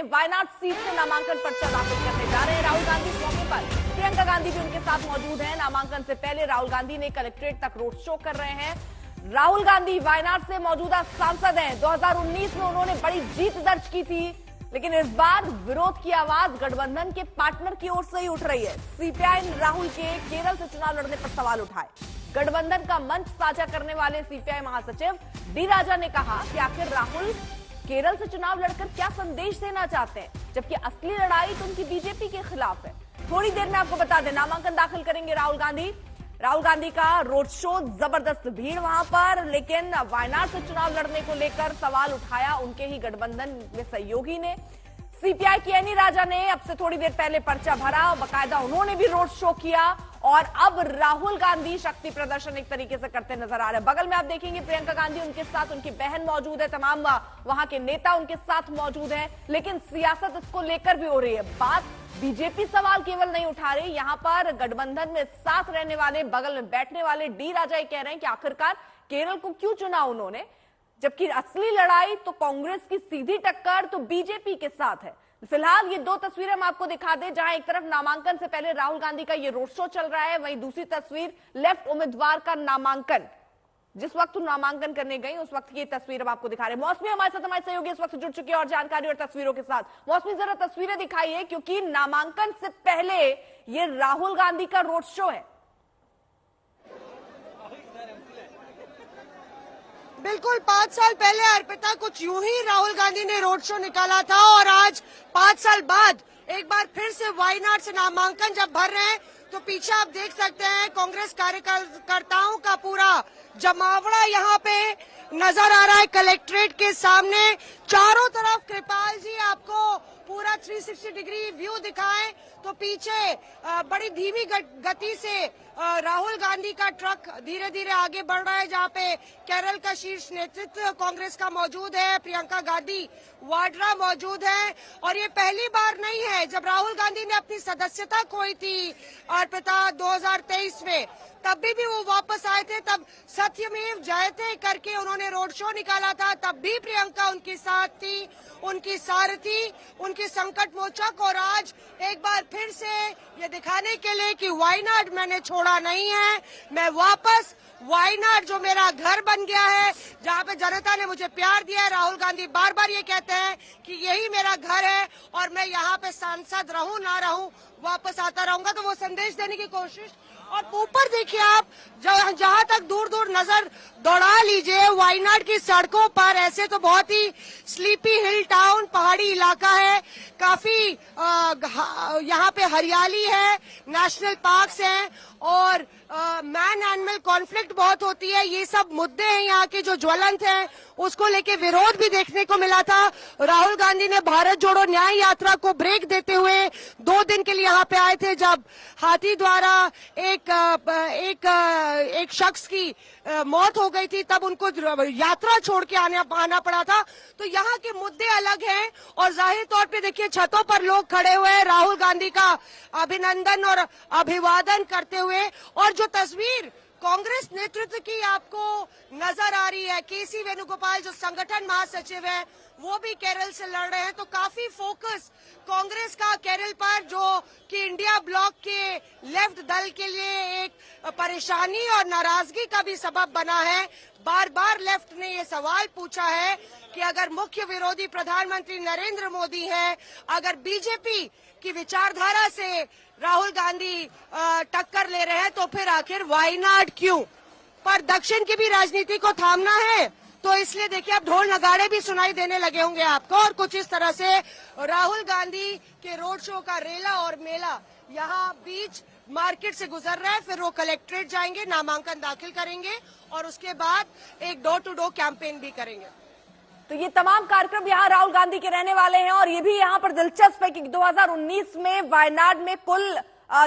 में वायनाड सीट से नामांकन पर्चा दाखिल करने जा रहे हैं राहुल गांधी। इस मौके पर प्रियंका गांधी भी उनके साथ मौजूद हैं। नामांकन से पहले राहुल गांधी ने कलेक्ट्रेट तक रोड शो कर रहे हैं। राहुल गांधी वायनाड से मौजूदा सांसद हैं। 2019 में उन्होंने बड़ी जीत दर्ज की थी, लेकिन इस बार विरोध की आवाज गठबंधन के पार्टनर की ओर से ही उठ रही है। सीपीआई ने राहुल के केरल से चुनाव लड़ने पर सवाल उठाए। गठबंधन का मंच साझा करने वाले सीपीआई महासचिव डी राजा ने कहा कि आखिर राहुल केरल से चुनाव लड़कर क्या संदेश देना चाहते हैं, जबकि असली लड़ाई तो उनकी बीजेपी के खिलाफ है। थोड़ी देर में आपको बता दें, नामांकन दाखिल करेंगे राहुल गांधी। राहुल गांधी का रोड शो, जबरदस्त भीड़ वहां पर, लेकिन वायनाड से चुनाव लड़ने को लेकर सवाल उठाया उनके ही गठबंधन में सहयोगी ने। सीपीआई की एनी राजा ने अब से थोड़ी देर पहले पर्चा भरा, बाकायदा उन्होंने भी रोड शो किया और अब राहुल गांधी शक्ति प्रदर्शन एक तरीके से करते नजर आ रहे हैं। बगल में आप देखेंगे प्रियंका गांधी, उनके साथ उनकी बहन मौजूद है, तमाम वहां के नेता उनके साथ मौजूद हैं। लेकिन सियासत इसको लेकर भी हो रही है। बात बीजेपी सवाल केवल नहीं उठा रही, यहां पर गठबंधन में साथ रहने वाले, बगल में बैठने वाले डी राजा ये कह रहे हैं कि आखिरकार केरल को क्यों चुना उन्होंने, जबकि असली लड़ाई तो कांग्रेस की सीधी टक्कर तो बीजेपी के साथ है। फिलहाल ये दो तस्वीरें हम आपको दिखा दें, जहां एक तरफ नामांकन से पहले राहुल गांधी का ये रोड शो चल रहा है, वहीं दूसरी तस्वीर लेफ्ट उम्मीदवार का नामांकन, जिस वक्त नामांकन करने गई उस वक्त की ये तस्वीर हम आपको दिखा रहे हैं। मौसमी हमारे साथ, हमारे सहयोगी इस वक्त जुड़ चुके हैं और जानकारी और तस्वीरों के साथ। मौसमी जरा तस्वीरें दिखाइए, क्योंकि नामांकन से पहले ये राहुल गांधी का रोड शो है। बिल्कुल 5 साल पहले अर्पिता कुछ यूं ही राहुल गांधी ने रोड शो निकाला था और आज 5 साल बाद एक बार फिर से वायनाड से नामांकन जब भर रहे हैं तो पीछे आप देख सकते हैं कांग्रेस कार्यकर्ताओं का पूरा जमावड़ा यहाँ पे नजर आ रहा है। कलेक्ट्रेट के सामने चारों तरफ कृपाल जी आपको पूरा 360 डिग्री व्यू दिखाएं तो पीछे बड़ी धीमी गति से राहुल गांधी का ट्रक धीरे धीरे आगे बढ़ रहा है, जहां पे केरल का शीर्ष नेतृत्व कांग्रेस का मौजूद है, प्रियंका गांधी वाड्रा मौजूद है। और ये पहली बार नहीं है, जब राहुल गांधी ने अपनी सदस्यता खोई थी अर्पिता 2023 में, तब भी वो वापस आए थे, तब सत्यमेव जयते करके उन्होंने रोड शो निकाला था, तब भी प्रियंका उनके साथ थी, उनकी सारथी, उनकी संकट मोचक। और आज एक बार फिर से ये दिखाने के लिए कि वायनाड मैंने छोड़ा नहीं है, मैं वापस वायनाड जो मेरा घर बन गया है, जहाँ पे जनता ने मुझे प्यार दिया है। राहुल गांधी बार बार ये कहते हैं कि यही मेरा घर है और मैं यहाँ पे सांसद रहूं ना रहूं वापस आता रहूंगा, तो वो संदेश देने की कोशिश। और ऊपर देखिए आप, जहाँ तक दूर दूर नजर दौड़ा लीजिए, वायनाड की सड़कों पर ऐसे तो बहुत ही स्लीपी हिल टाउन, पहाड़ी इलाका है, काफी यहाँ पे हरियाली है, नेशनल पार्क्स हैं और मैन एनिमल कॉन्फ्लिक्ट बहुत होती है। ये सब मुद्दे हैं यहाँ के जो ज्वलंत हैं, उसको लेके विरोध भी देखने को मिला था। राहुल गांधी ने भारत जोड़ो न्याय यात्रा को ब्रेक देते हुए 2 दिन के लिए यहाँ पे आए थे, जब हाथी द्वारा एक शख्स की मौत हो गई थी, तब उनको यात्रा छोड़ के आना पड़ा था। तो यहाँ के मुद्दे अलग हैं और जाहिर तौर पे देखिए छतों पर लोग खड़े हुए हैं राहुल गांधी का अभिनंदन और अभिवादन करते हुए। और जो तस्वीर कांग्रेस नेतृत्व की आपको नजर आ रही है, केसी वेणुगोपाल जो संगठन महासचिव है वो भी केरल से लड़ रहे हैं, तो काफी फोकस कांग्रेस का केरल पर, जो कि इंडिया ब्लॉक के लेफ्ट दल के लिए एक परेशानी और नाराजगी का भी सबब बना है। बार बार लेफ्ट ने ये सवाल पूछा है कि अगर मुख्य विरोधी प्रधानमंत्री नरेंद्र मोदी है, अगर बीजेपी की विचारधारा से राहुल गांधी टक्कर ले रहे हैं, तो फिर आखिर वायनाड क्यों? पर दक्षिण की भी राजनीति को थामना है, तो इसलिए देखिए अब ढोल नगाड़े भी सुनाई देने लगे होंगे आपको। और कुछ इस तरह से राहुल गांधी के रोड शो का रेला और मेला यहाँ बीच मार्केट से गुजर रहा है। फिर वो कलेक्ट्रेट जाएंगे, नामांकन दाखिल करेंगे और उसके बाद एक डोर टू डोर कैंपेन भी करेंगे। तो ये तमाम कार्यक्रम यहाँ राहुल गांधी के रहने वाले हैं। और ये भी यहाँ पर दिलचस्प है कि 2019 में वायनाड में कुल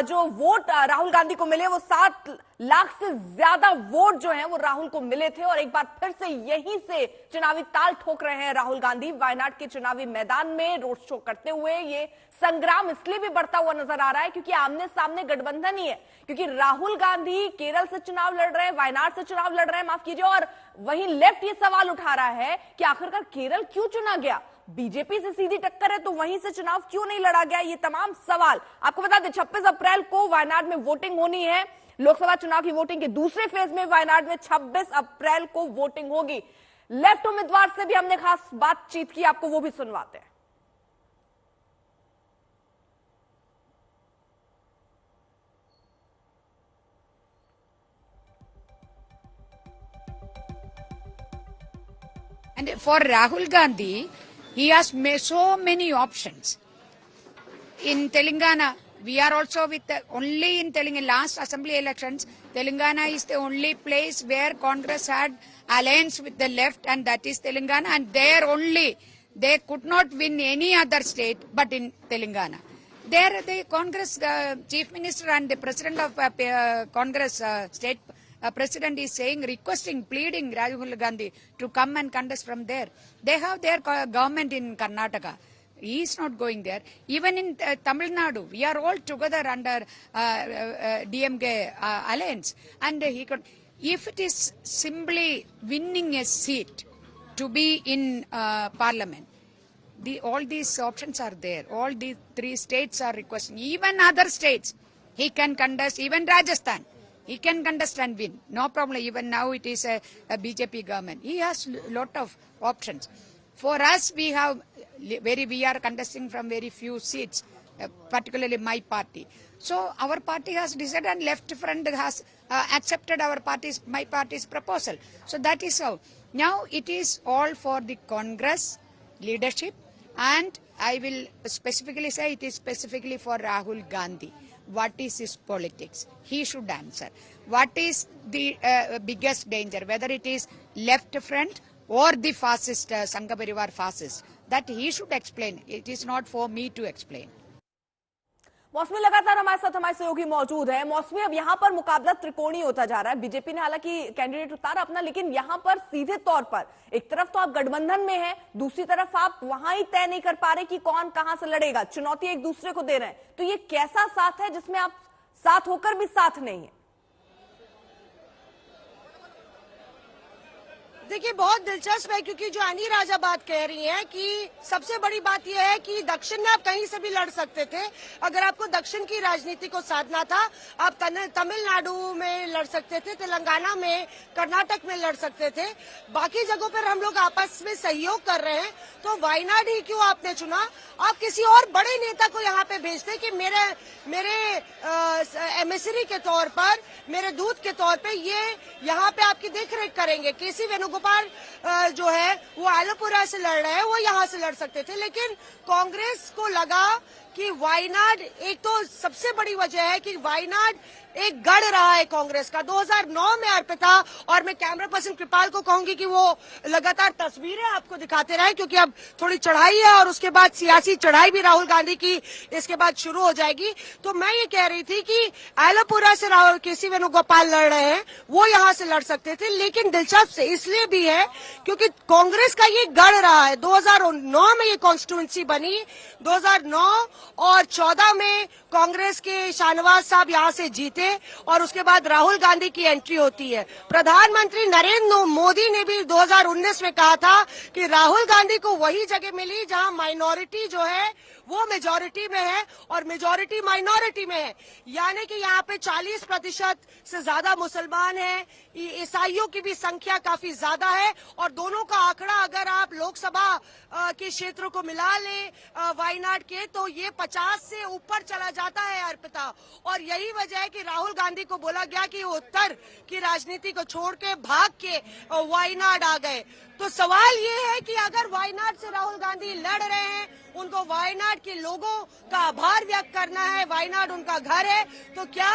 जो वोट राहुल गांधी को मिले वो 7 लाख से ज्यादा वोट जो हैं वो राहुल को मिले थे। और एक बार फिर से यहीं से चुनावी ताल ठोक रहे हैं राहुल गांधी। वायनाड के चुनावी मैदान में रोड शो करते हुए ये संग्राम इसलिए भी बढ़ता हुआ नजर आ रहा है क्योंकि आमने सामने गठबंधन ही है, क्योंकि राहुल गांधी केरल से चुनाव लड़ रहे हैं, वायनाड से चुनाव लड़ रहे हैं, माफ कीजिए, और वहीं लेफ्ट ये सवाल उठा रहा है कि आखिरकार केरल क्यों चुना गया। बीजेपी से सीधी टक्कर है तो वहीं से चुनाव क्यों नहीं लड़ा गया, ये तमाम सवाल। आपको बता दें 26 अप्रैल को वायनाड में वोटिंग होनी है। लोकसभा चुनाव की वोटिंग के दूसरे फेज में वायनाड में 26 अप्रैल को वोटिंग होगी। लेफ्ट उम्मीदवार से भी हमने खास बातचीत की, आपको वो भी सुनवाते हैं। And for Rahul Gandhi, he has so many options. In Telangana, we are also with only in Telangana. Last assembly elections, Telangana is the only place where Congress had alliance with the left, and that is Telangana. And there only, they could not win any other state but in Telangana. There, the Congress chief minister and the president of Congress state president is saying, requesting, pleading Rahul Gandhi to come and contest from there. They have their government in Karnataka. He is not going there. Even in Tamil Nadu, we are all together under DMK alliance. And he could, if it is simply winning a seat to be in parliament, all these options are there. All these 3 states are requesting. Even other states, he can contest, even Rajasthan. He can contest and win. No problem. Even now it is a BJP government. He has lot of options. For us, we have we are contesting from very few seats, particularly my party. So our party has decided, and left front has accepted my party's proposal. So that is how. Now it is all for the Congress leadership, and I will specifically say it is specifically for Rahul Gandhi. What is his politics? He should answer. What is the biggest danger? Whether it is left front or the fascist, Sangha Parivar fascist, that he should explain. It is not for me to explain. मौसमी लगातार हमारे साथ हमारे सहयोगी मौजूद है। मौसमी, अब यहाँ पर मुकाबला त्रिकोणीय होता जा रहा है। बीजेपी ने हालांकि कैंडिडेट उतारा अपना, लेकिन यहाँ पर सीधे तौर पर एक तरफ तो आप गठबंधन में हैं, दूसरी तरफ आप वहां ही तय नहीं कर पा रहे कि कौन कहां से लड़ेगा। चुनौती एक दूसरे को दे रहे हैं, तो ये कैसा साथ है जिसमें आप साथ होकर भी साथ नहीं है? देखिए, बहुत दिलचस्प है, क्योंकि जो अनी राजा बात कह रही हैं कि सबसे बड़ी बात यह है कि दक्षिण में आप कहीं से भी लड़ सकते थे। अगर आपको दक्षिण की राजनीति को साधना था, आप तमिलनाडु में लड़ सकते थे, तेलंगाना में, कर्नाटक में लड़ सकते थे। बाकी जगहों पर हम लोग आपस में सहयोग कर रहे हैं, तो वायनाड ही क्यों आपने चुना? आप किसी और बड़े नेता को यहाँ पे भेजते कि मेरे एमएसरी के तौर पर, मेरे दूत के तौर पे ये यहाँ पे आपकी देखरेख करेंगे। केसी वेणुगोपाल जो है वो आलमपुरा से लड़ रहे हैं, वो यहाँ से लड़ सकते थे, लेकिन कांग्रेस को लगा कि वायनाड, एक तो सबसे बड़ी वजह है कि वायनाड एक गढ़ रहा है कांग्रेस का 2009 में अर्पिता, और मैं कैमरा पर्सन कृपाल को कहूंगी कि वो लगातार तस्वीरें आपको दिखाते रहे, क्योंकि अब थोड़ी चढ़ाई है और उसके बाद सियासी चढ़ाई भी राहुल गांधी की इसके बाद शुरू हो जाएगी। तो मैं ये कह रही थी कि आलमपुरा से राहुल केसी वेणुगोपाल लड़ रहे हैं, वो यहाँ से लड़ सकते थे, लेकिन दिलचस्प इसलिए भी है क्योंकि कांग्रेस का ये गढ़ रहा है। 2009 में ये कॉन्स्टिट्यूंसी बनी, 2009 और 14 में कांग्रेस के शाहनवाज साहब यहाँ से जीते, और उसके बाद राहुल गांधी की एंट्री होती है। प्रधानमंत्री नरेंद्र मोदी ने भी 2019 में कहा था कि राहुल गांधी को वही जगह मिली जहां माइनॉरिटी जो है वो मेजॉरिटी में है और मेजॉरिटी माइनॉरिटी में है, यानी कि यहाँ पे 40% से ज्यादा मुसलमान हैं, ईसाइयों की भी संख्या काफी ज्यादा है, और दोनों का आंकड़ा अगर आप लोकसभा के क्षेत्रों को मिला ले वायनाड के, तो ये 50 से ऊपर चला जाता है अर्पिता। और यही वजह है कि राहुल गांधी को बोला गया कि उत्तर की राजनीति को छोड़ के भाग के वायनाड आ गए। तो सवाल ये है कि अगर वायनाड से राहुल गांधी लड़ रहे हैं, उनको वायनाड के लोगों का आभार व्यक्त करना है, वायनाड उनका घर है, तो क्या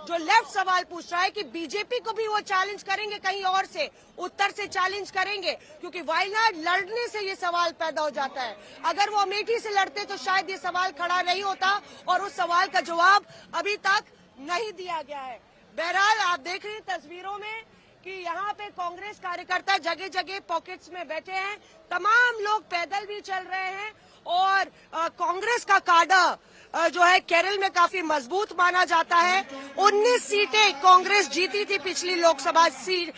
जो लेफ्ट सवाल पूछ रहा है कि बीजेपी को भी वो चैलेंज करेंगे, कहीं और से उत्तर से चैलेंज करेंगे? क्योंकि वायनाड लड़ने से ये सवाल पैदा हो जाता है। अगर वो अमेठी से लड़ते तो शायद ये सवाल खड़ा नहीं होता, और उस सवाल का जवाब अभी तक नहीं दिया गया है। बहरहाल आप देख रहे हैं तस्वीरों में कि यहाँ पे कांग्रेस कार्यकर्ता जगह जगह पॉकेट्स में बैठे हैं, तमाम लोग पैदल भी चल रहे हैं, और कांग्रेस का काडर जो है केरल में काफी मजबूत माना जाता है, 19 सीटें कांग्रेस जीती थी पिछली लोकसभा सीट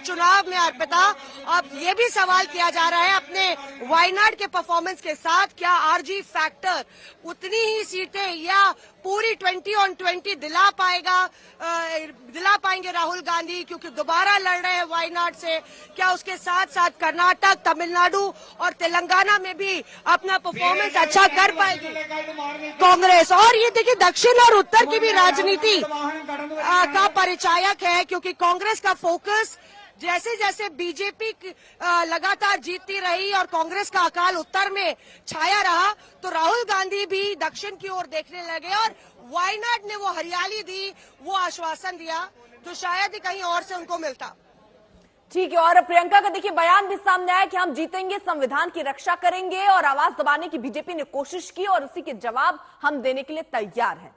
चुनाव में अर्पिता। अब ये भी सवाल किया जा रहा है अपने वायनाड के परफॉर्मेंस के साथ क्या आरजी फैक्टर उतनी ही सीटें या पूरी 20-on-20 दिला पाएंगे राहुल गांधी, क्योंकि दोबारा लड़ रहे हैं वायनाड से। क्या उसके साथ साथ कर्नाटक, तमिलनाडु और तेलंगाना में भी अपना परफॉर्मेंस अच्छा कर पाएगी कांग्रेस। और ये देखिए दक्षिण और उत्तर की भी राजनीति का परिचायक है, क्योंकि कांग्रेस का फोकस जैसे जैसे बीजेपी लगातार जीतती रही और कांग्रेस का अकाल उत्तर में छाया रहा, तो राहुल गांधी भी दक्षिण की ओर देखने लगे और वायनाड ने वो हरियाली दी, वो आश्वासन दिया जो शायद ही कहीं और से उनको मिलता। ठीक है, और प्रियंका का देखिए बयान भी सामने आया कि हम जीतेंगे, संविधान की रक्षा करेंगे और आवाज दबाने की बीजेपी ने कोशिश की और उसी के जवाब हम देने के लिए तैयार हैं।